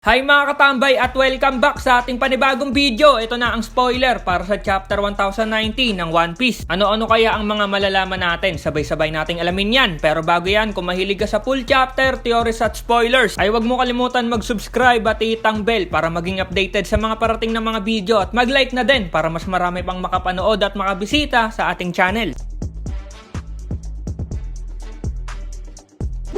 Hi mga katambay at welcome back sa ating panibagong video. Ito na ang spoiler para sa chapter 1019 ng One Piece. Ano-ano kaya ang mga malalaman natin? Sabay-sabay nating alamin yan. Pero bago yan, kung mahilig ka sa full chapter, theories at spoilers, ay wag mo kalimutan mag-subscribe at i-hitang bell para maging updated sa mga parating na mga video at mag-like na din para mas marami pang makapanood at makabisita sa ating channel.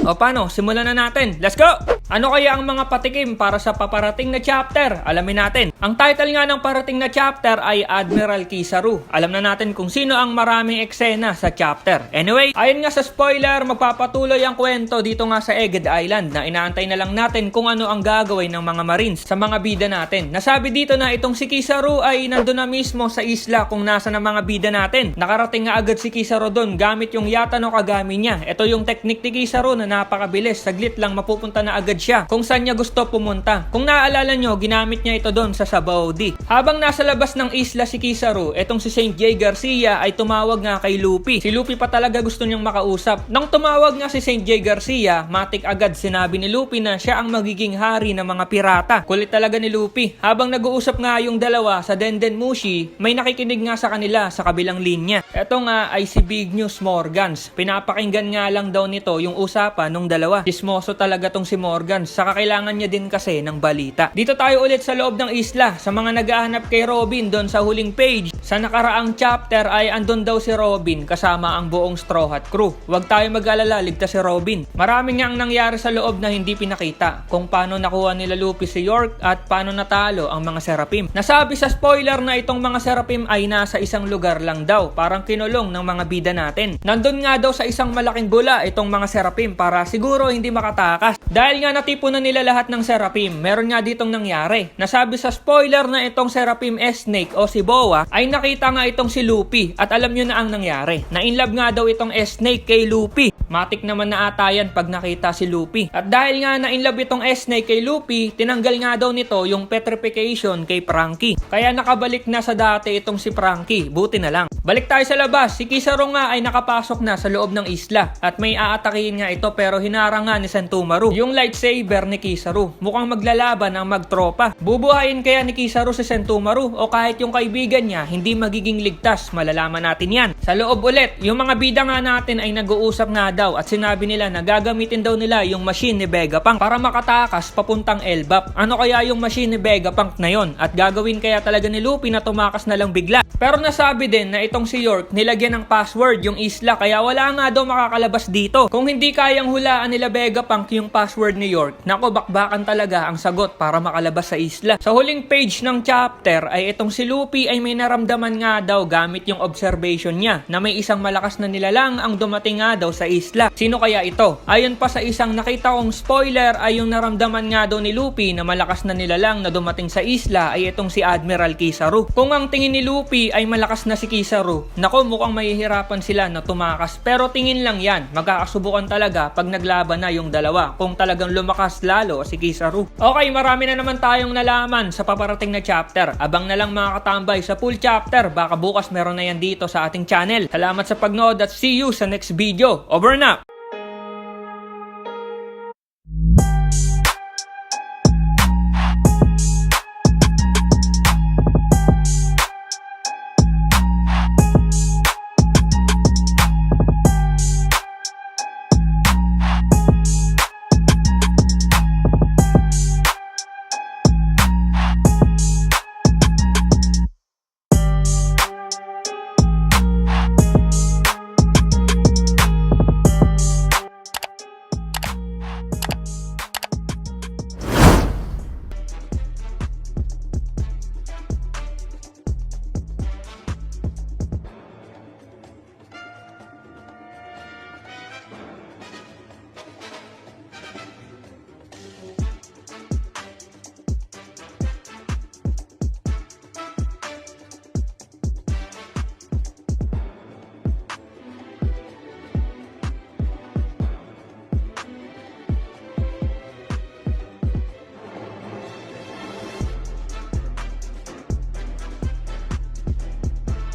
O paano? Simulan na natin. Let's go! Ano kaya ang mga patikim para sa paparating na chapter? Alamin natin. Ang title nga ng parating na chapter ay Admiral Kizaru. Alam na natin kung sino ang maraming eksena sa chapter. Anyway, ayon nga sa spoiler, magpapatuloy ang kwento dito nga sa Egged Island na inaantay na lang natin kung ano ang gagawin ng mga Marines sa mga bida natin. Nasabi dito na itong si Kizaru ay nandun na mismo sa isla kung nasa ng mga bida natin. Nakarating nga agad si Kizaru doon gamit yung Yata no Kagami niya. Ito yung technique ni Kizaru na napakabilis. Saglit lang mapupunta na agad siya kung saan niya gusto pumunta. Kung naaalala nyo, ginamit niya ito doon sa Sabaody. Habang nasa labas ng isla si Kizaru, etong si Saint J. Garcia ay tumawag nga kay Luffy. Si Luffy pa talaga gusto niyang makausap. Nang tumawag nga si Saint J. Garcia, matik agad sinabi ni Luffy na siya ang magiging hari ng mga pirata. Kulit talaga ni Luffy. Habang nag-uusap nga yung dalawa sa Denden Mushi, may nakikinig nga sa kanila sa kabilang linya. Ito nga ay si Big News Morgans. Pinapakinggan nga lang daw nito yung usapan nung dalawa. Chismoso talaga tong si Morgans. Saka kailangan niya din kasi ng balita. Dito tayo ulit sa loob ng isla. Sa mga naghahanap kay Robin doon sa huling page, sa nakaraang chapter ay andun daw si Robin kasama ang buong Straw Hat crew. Huwag tayo mag-alala, ligtas si Robin. Marami nga ang nangyari sa loob na hindi pinakita. Kung paano nakuha nila Luffy si York at paano natalo ang mga Seraphim. Nasabi sa spoiler na itong mga Seraphim ay nasa isang lugar lang daw. Parang kinulong ng mga bida natin. Nandun nga daw sa isang malaking bula itong mga Seraphim para siguro hindi makatakas. Dahil nga natipunan nila lahat ng Seraphim, meron nga ditong nangyari. Nasabi sa spoiler na itong Seraphim S-Snake o si Boa ay nakita nga itong si Luffy at alam nyo na ang nangyari. Na-inlove nga daw itong S-Snake kay Luffy. Matik naman na ata yan pag nakita si Luffy. At dahil nga na-inlove itong S-Snake kay Luffy, tinanggal nga daw nito yung petrification kay Franky. Kaya nakabalik na sa dati itong si Franky. Buti na lang. Balik tayo sa labas. Si Kizaru nga ay nakapasok na sa loob ng isla at may aatakihin nga ito pero hinarang nga ni Sentomaru yung lightsaber ni Kizaru. Mukhang maglalaban ang magtropa. Bubuhayin kaya ni Kizaru si Sentomaru o kahit yung kaibigan niya hindi magiging ligtas? Malalaman natin yan. Sa loob ulit, yung mga bida nga natin ay nag-uusap nga daw at sinabi nila na gagamitin daw nila yung machine ni Vegapunk para makatakas papuntang Elbap. Ano kaya yung machine ni Vegapunk na yon? At gagawin kaya talaga ni Luffy na tumakas na lang bigla? Pero nasabi din na itong si York nilagyan ng password yung isla kaya wala nga daw makakalabas dito. Kung hindi kayang hulaan nila Vegapunk yung password ni York, nako bakbakan talaga ang sagot para makalabas sa isla. Sa huling page ng chapter ay itong si Luffy ay may naramdaman nga daw gamit yung observation niya na may isang malakas na nilalang ang dumating nga daw sa isla. Sino kaya ito? Ayon pa sa isang nakita kong spoiler ay yung naramdaman nga daw ni Luffy na malakas na nilalang na dumating sa isla ay itong si Admiral Kizaru. Kung ang tingin ni Luffy ay malakas na si Kizaru, nako mukhang mahihirapan sila na tumakas. Pero tingin lang yan. Magkakasubukan talaga pag naglaban na yung dalawa. Kung talagang lumakas lalo si Kizaru. Okay, marami na naman tayong nalaman sa paparating na chapter. Abang na lang mga katambay sa full chapter. Baka bukas meron na yan dito sa ating channel. Salamat sa pagnood at see you sa next video. Over na!